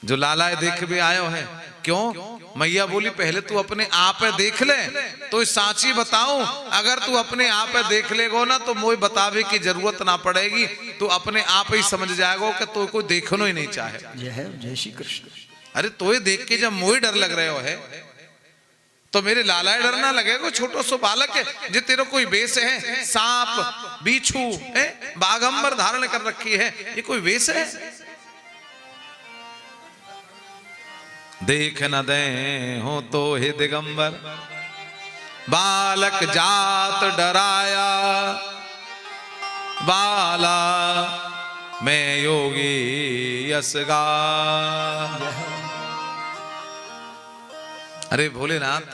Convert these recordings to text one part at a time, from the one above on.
जो लाला देख भी आयो है। क्यों? मैया बोली पहले तू अपने आप देख ले तो सांची बताऊं, अगर तू अपने आप देख लेगो ना तो मोई बतावे की जरूरत ना पड़ेगी, तू अपने आप ही समझ जाएगो कि तो कोई देखनो ही नहीं चाहे। जय श्री कृष्ण। अरे तो देख के जब मोई डर लग रहे हो है तो मेरे लाला डर ना लगेगा। छोटो सो बालक है जो तेरे कोई वेश है, सांप बिच्छू है, बागंबर धारण कर रखी है, ये कोई वेश है? देख न दे हो तो हे दिगंबर, बालक जात डराया, बाला मैं योगी यसगा। अरे भोलेनाथ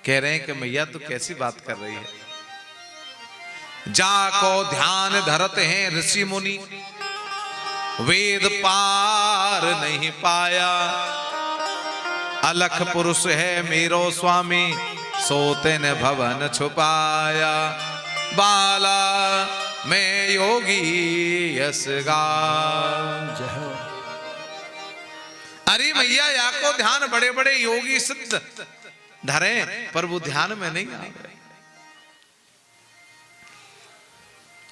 कह रहे हैं कि मैया तू कैसी बात कर रही है? जाको ध्यान धरते हैं ऋषि मुनि, वेद पार नहीं पाया, अलख पुरुष है मेरो स्वामी, सोते ने भवन छुपाया, बाला मैं योगी यसगा। अरे मैया या को ध्यान बड़े बड़े योगी सिद्ध धरे पर वो ध्यान में नहीं आ गए।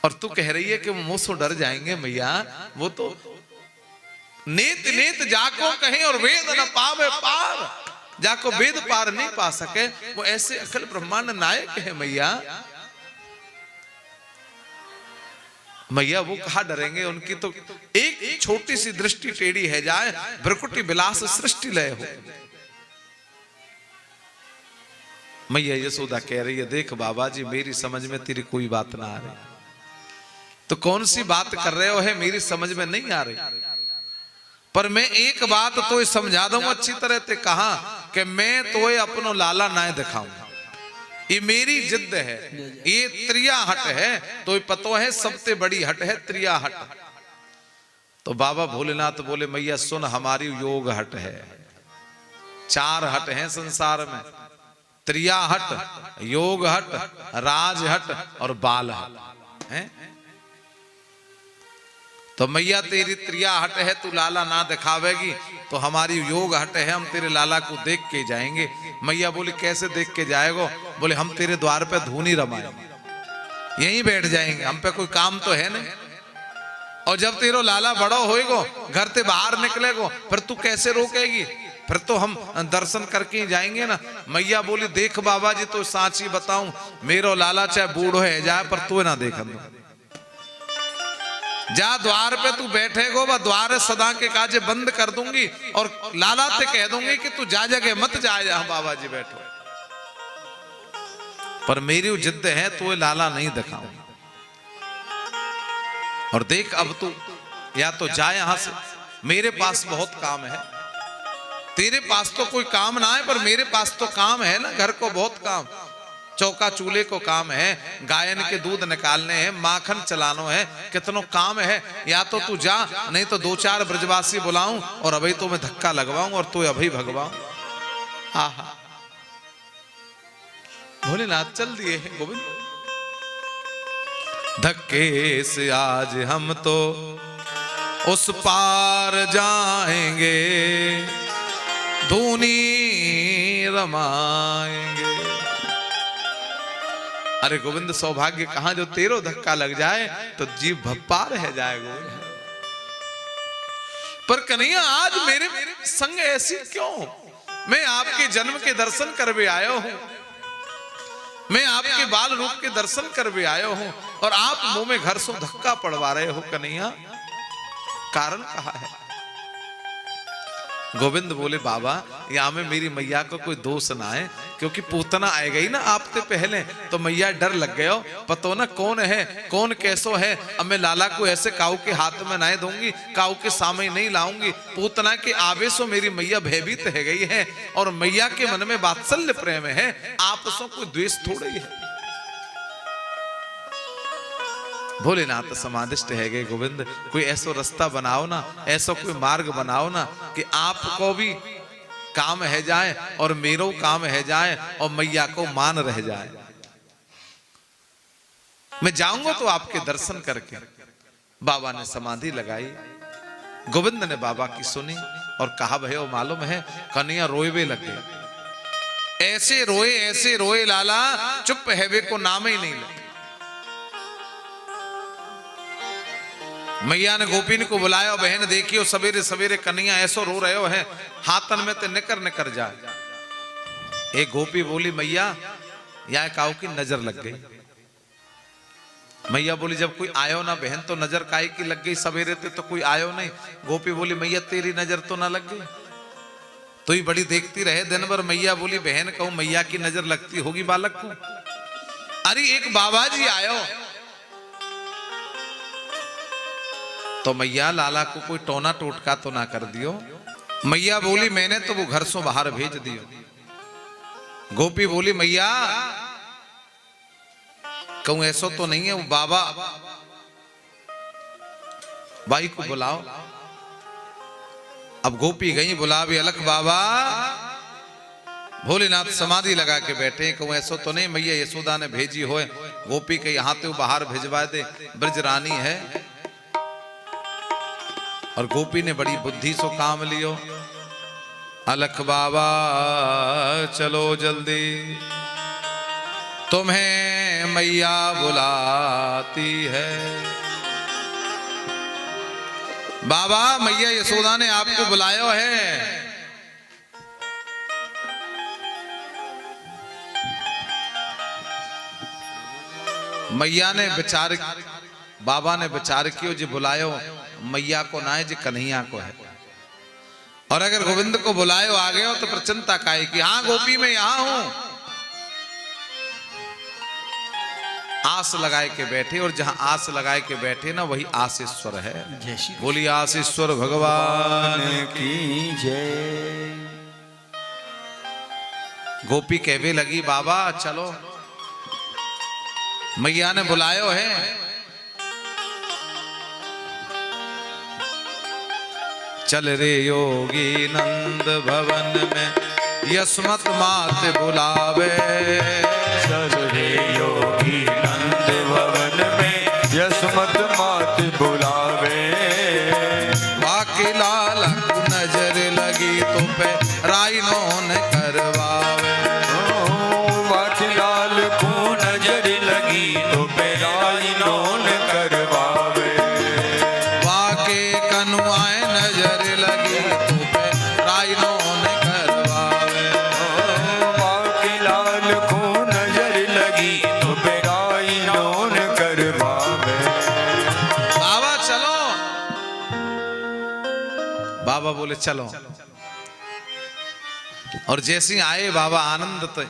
और तू कह रही है कि वो मुंह से डर जाएंगे। मैया वो तो नेत नेत जाको कहें और वेद न पावे पार, जाको वेद पार नहीं पा सके वो ऐसे अखिल ब्रह्मांड नायक है। मैया मैया वो कहा डरेंगे? उनकी तो एक छोटी सी दृष्टि टेढ़ी है जाए, भ्रकुटी विलास सृष्टि लय हो। मैया यशोदा कह रही है देख बाबा जी मेरी समझ में तेरी कोई बात ना आ रही। तो कौन सी बात कर रहे हो है मेरी समझ में नहीं आ रही, पर मैं एक बात तो समझा दूं अच्छी तरह ते कहा कि मैं तो अपनो लाला ना दिखाऊंगा, ये मेरी जिद है, ये त्रिया हट है। तो पतो है सबसे बड़ी हट है त्रिया हट। तो बाबा भोलेनाथ बोले मैया सुन हमारी योग हट है, चार हट हैं संसार में, त्रिया हट, योग हट, राज हट और बाल हट है। तो मैया तेरी त्रिया हट है, तू लाला ना दिखावेगी तो हमारी योग हट है, हम तेरे लाला को देख के जाएंगे। मैया बोली कैसे देख के जाएगो? बोले हम तेरे द्वार पे धूनी रमाएंगे, यहीं बैठ जाएंगे, हम पे कोई काम तो है नहीं। और जब तेरो लाला बड़ो होएगो घर से बाहर निकलेगो फिर तू कैसे रोकेगी? फिर तो हम दर्शन करके ही जाएंगे ना। मैया बोली देख बाबा जी तो सांची बताऊं, मेरो लाला चाहे बूढ़ो है जाए पर तू ना देख दो। जा द्वार पे तू बैठेगो वह द्वार सदा के काजे बंद कर दूंगी और लाला से कह दूंगी कि तू जा जगह मत जाए जहां बाबा जी बैठो। पर मेरी जिद है तो लाला नहीं दिखाऊं। और देख अब तू या तो जा यहां से, मेरे पास बहुत काम है, तेरे पास तो कोई काम ना है पर मेरे पास तो काम है ना, घर को बहुत काम, चौका चूल्हे को काम है, गायन के दूध निकालने हैं, माखन चलानो है, कितनों काम है। या तो तू जा नहीं तो दो चार ब्रजवासी बुलाऊं और अभी तो मैं धक्का लगवाऊं और तू अभी भगवाऊं। आहा भोलेनाथ चल दिए हैं गोविंद। धक्के से आज हम तो उस पार जाएंगे, धूनी रमाएंगे। अरे गोविंद सौभाग्य कहां जो तेरो धक्का लग जाए तो जीव भप्पा रह जाए गोविंद। पर कन्हैया आज मेरे संग ऐसी क्यों? मैं आपके जन्म के दर्शन कर भी आया हूं, मैं आपके बाल रूप के दर्शन कर भी आया हूं और आप मुंह में घर से धक्का पड़वा रहे हो कन्हैया, कारण कहा है? गोविंद बोले बाबा यहाँ में मेरी मैया को कोई दोष ना है, क्योंकि पूतना आ गई ना आपसे पहले तो मैया डर लग गयो, पतो ना कौन है कौन कैसो है। अब मैं लाला को ऐसे काऊ के हाथ में ना दूंगी, काऊ के सामने नहीं लाऊंगी। पूतना के आवेशों मेरी मैया भयभीत है गई है और मैया के मन में वात्सल्य प्रेम है, आपसों कोई द्वेष थोड़ा ही है। भोलेनाथ समादिष्ट है गए गोविंद, कोई ऐसा रास्ता बनाओ ना, ऐसा कोई मार्ग बनाओ ना कि आपको भी काम है जाए और मेरो काम है जाए और मैया को मान रह जाए। मैं जाऊंगा तो आपके दर्शन करके। बाबा ने समाधि लगाई, गोविंद ने बाबा की सुनी और कहा भयो मालूम है कन्हैया रोए लगे, ऐसे रोए लाला चुप है वे को नाम ही नहीं लगे। मैया ने गोपीन को बुलाया, बहन देखियो सवेरे सवेरे कन्हैया ऐसो रो रहे हो है, हाथन में तो निकर जाए। एक गोपी बोली मैया या काऊ की नजर लग गई। मैया बोली जब कोई आयो ना बहन तो नजर काई की लग गई, सवेरे थे तो कोई आयो नहीं। गोपी बोली मैया तेरी नजर तो ना लग गई, तो ही बड़ी देखती रहे दिन भर। मैया बोली बहन कहूं मैया की नजर लगती होगी बालक को। अरे एक बाबा जी आयो तो मैया लाला को कोई टोना टोटका तो ना कर दियो। मैया बोली मैंने तो वो घर से बाहर भेज दियो। गोपी बोली मैया कहूं ऐसा तो नहीं है, वो बाबा भाई को बुलाओ। अब गोपी गई बुला भी अलख बाबा भोलेनाथ समाधि लगा के बैठे। कहूं ऐसा तो नहीं मैया यशोदा ने भेजी होए। गोपी के यहाँ तो बाहर भिजवा दे, ब्रज रानी है। और गोपी ने बड़ी बुद्धि सो काम लियो। अलख बाबा चलो जल्दी तुम्हें मैया बुलाती है। बाबा मैया यशोदा ने आपको बुलाया है। मैया ने विचार बाबा ने विचार कियो जी बुलायो मैया को ना है जी कन्हैया को है। और अगर गोविंद को बुलायो आ गए हो तो प्रचन्नता काहे की। हाँ गोपी मैं यहां हूं। आस लगाए के बैठे, और जहां आस लगाए के बैठे ना वही आशीश्वर है। बोली आशीश्वर भगवान की जय। गोपी कहवे लगी बाबा चलो मैया ने बुलायो है। चल रे योगी नंद भवन में यशमत मात बुलावे। चल रे योगी नंद भवन में यशमत मात बुलावे। बाकी लाल को नजर लगी तो पे राई नौन करवावे। बाकी लाल को नजर लगी तो पे राई नौन करवावे। बाके कनुआए नजर लगी तो पे राई नौन करवावे। बाकी लाल को नजर लगी तो पे राई नौन करवावे। बाबा चलो। बाबा बोले चलो। और जैसे ही आए बाबा आनंद तो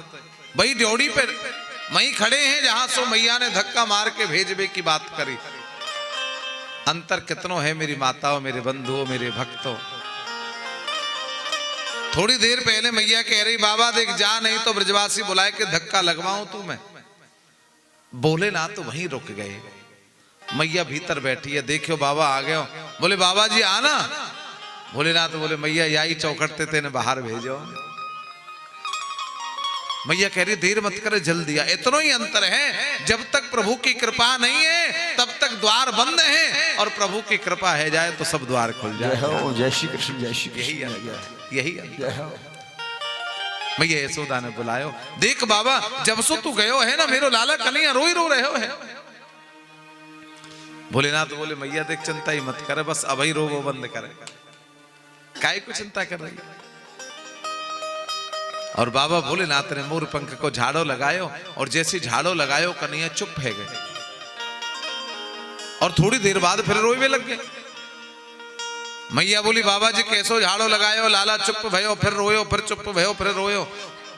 वही ड्योड़ी पे वहीं खड़े हैं जहां सो मैया ने धक्का मार के भेजबे की बात करी। अंतर कितनो है मेरी माताओं, मेरे बंधुओं, मेरे भक्तों। थोड़ी देर पहले मैया कह रही बाबा देख जा नहीं तो ब्रजवासी बुलाए के धक्का लगवाऊं तू मैं। बोले ना तो वहीं रुक गए। मैया भीतर बैठी है, देखियो बाबा आ गए। बोले बाबा जी आना। बोले ना तो बोले मैया यही चौखटते तेने बाहर भेजो। मैया कह रही देर मत करे जल्दी आ। इतना ही अंतर है, जब तक प्रभु की कृपा नहीं है तब तक द्वार बंद है, और प्रभु की कृपा है जाए तो सब द्वार खुल जाए। जय श्री कृष्ण जय श्री कृष्ण। यही मैया यशोदा ने बुलायो। देख बाबा जब सो तू गयो है ना मेरो लाला कन्हैया रोई रो रहे हो है। भोलेनाथ बोले मैया देख चिंता ही मत करे, बस अभी रो वो बंद करे। काहे को चिंता कर रही। और बाबा भोलेनाथ ने मोर पंख को झाड़ो लगायो, और जैसे झाड़ो लगायो कन्हैया चुप है गए। और थोड़ी देर बाद फिर रोवे लग गए। मैया बोली बाबा जी कैसो झाड़ो लगायो। लाला चुप भयो फिर रोयो, फिर चुप भयो फिर रोयो।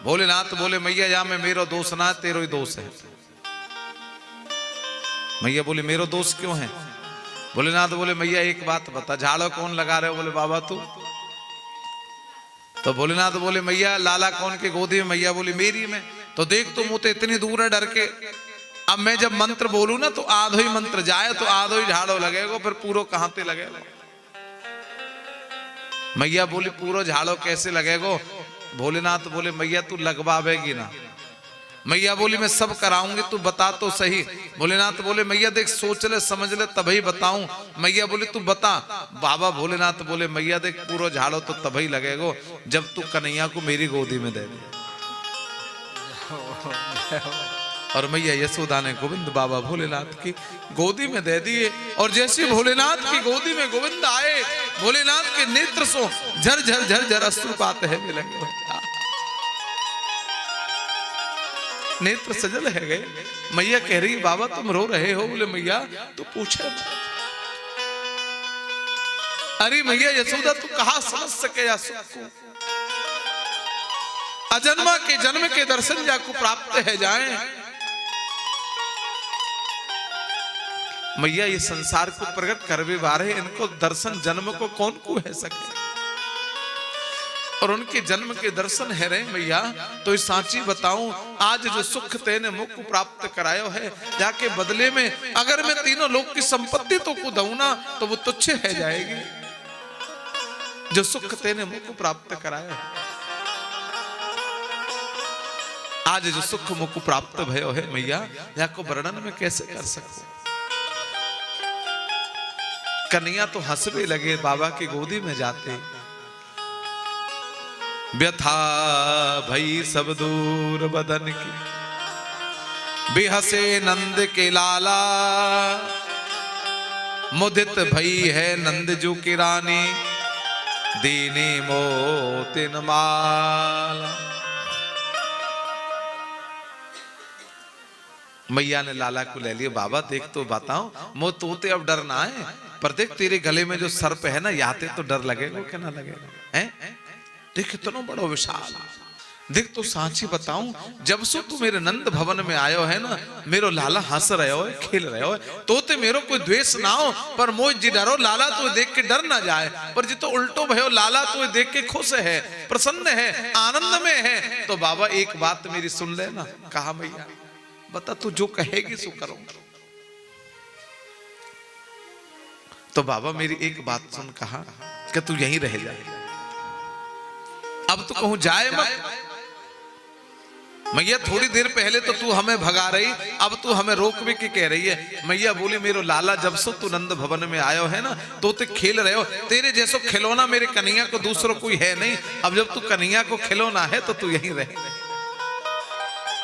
भोलेनाथ बोले मैया या में मेरो दोष ना तेरो ही दोष है। मैया बोली मेरो दोष क्यों है। भोलेनाथ बोले मैया एक बात बता झाड़ो कौन लगा रहे हो। बोले बाबा तू। तो भोलेनाथ बोले मैया लाला कौन के गोदी में। मैया बोली मेरी में। तो देख तुम तो इतनी दूर है डर के। अब मैं जब मंत्र बोलू ना तो आधो ही मंत्र जाए तो आधो ही झाड़ो लगेगा, फिर पूरो कहां पे लगेगा। मैया बोली पूरो झाड़ो कैसे लगेगा। भोलेनाथ बोले मैया तू लगवावेगी ना। मैया बोली मैं सब कराऊंगी, तू बता तो सही। भोलेनाथ बोले मैया देख सोच ले समझ ले तभी बताऊं। मैया बोली तू बता। बाबा भोलेनाथ बोले मैया देख पूरा झाड़ो तो तभी लगेगा जब तू कन्हैया को मेरी गोदी में दे दे। और मैया यशोदा ने गोविंद बाबा भोलेनाथ की गोदी में दे दिए। और जैसे भोलेनाथ की गोदी में गोविंद आए, भोलेनाथ के नेत्र से झर झर झर झर अश्रुपात है लगे, नेत्र सजल है गए। मैया कह रही बाबा तुम रो रहे हो? बोले मैया तू पूछे। अरे मैया यशोदा तू कहां समझ सके या सुख को? अजन्मा के जन्म के दर्शन जाको प्राप्त है जाए। मैया ये संसार को प्रकट करवे बारे, इनको दर्शन जन्म को कौन को है सके? और उनके जन्म के दर्शन है रहे मैया। तो इस सांची बताऊं, आज जो सुख तेने मुख को प्राप्त करायो है, जाके बदले में अगर मैं तीनों लोक की संपत्ति तो को दूं ना तो वो तुच्छ है जाएगी। जो सुख तेने मुख को प्राप्त करायो है, आज जो सुख मुख को प्राप्त भयो है मैया, जाको वर्णन में कैसे कर सकूं? कन्हैया तो हंसने लगे बाबा की गोदी में जाते। व्यथा भई सब दूर बदन की, बेहसे नंद के लाला, मुदित भई है नंद जो की रानी, दीनी मोतिन माला। मैया ने लाला को ले लिया। बाबा देख तो बताओ, मो तोते अब डर ना है, पर देख तेरे गले में जो सर्प है ना, याते तो डर लगेगा क्या ना लगेगा? हैं देख कितना बड़ा विशाल। देख तो सांची बताऊं, जब से तू मेरे नंद भवन में आयो है ना, मेरो लाला हंस रहे हो, खेल रहे हो, तो ते मेरो कोई द्वेष ना हो, पर मोह जी डरो लाला तो देख के डर ना जाए। पर जी तो उल्टो भयो, लाला तो देख के खुश है, प्रसन्न है, आनंद में है। तो बाबा एक बात मेरी सुन ले ना। कहा मैया बता तू जो कहेगी सो करूंगा। तो बाबा मेरी एक बात सुन। कहा कि तू यहीं रह जाए, अब तो कहूं जाए मत। मैया थोड़ी देर पहले तो तू हमें भगा रही, अब तू हमें रोक भी के कह रही है। मैया बोली मेरो लाला जब से तू नंद भवन में आयो है ना, तो ते खेल रहे हो, तेरे जैसो खिलौना मेरे कन्हैया को दूसरा कोई है नहीं। अब जब तू कन्हैया को खिलौना है तो तू यहीं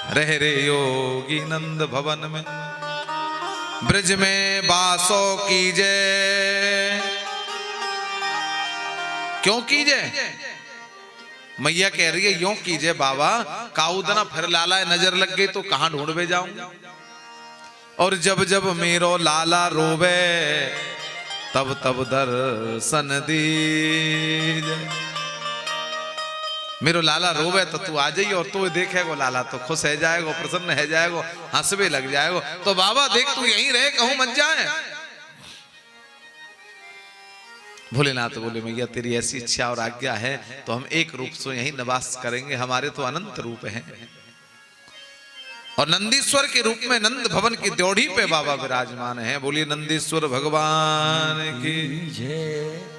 रह रे योगी नंद भवन में, ब्रज में बासो कीजे। क्यों कीजे? मैया कह रही है यूं कीजिए बाबा, काउदना फिर लाला नजर लग गई तो कहां ढूंढवे जाऊंगा। और जब जब मेरो लाला रोवे, तब तब दर्शन दीजे। मेरो लाला रोवे तो तू आ जाइए, और तू देखेगो लाला तो खुश है जाएगो, प्रसन्न है जाएगो, हंसवे लग जाएगो। तो बाबा देख तू यहीं रहे, कहूं मत जाए। भोलेनाथ बोले मैया तेरी ऐसी इच्छा और आज्ञा है तो हम एक रूप से यहीं निवास करेंगे, हमारे तो अनंत रूप हैं। और नंदीश्वर के रूप में नंद भवन की द्योढ़ी पे बाबा विराजमान है। बोलिए नंदीश्वर भगवान की जय।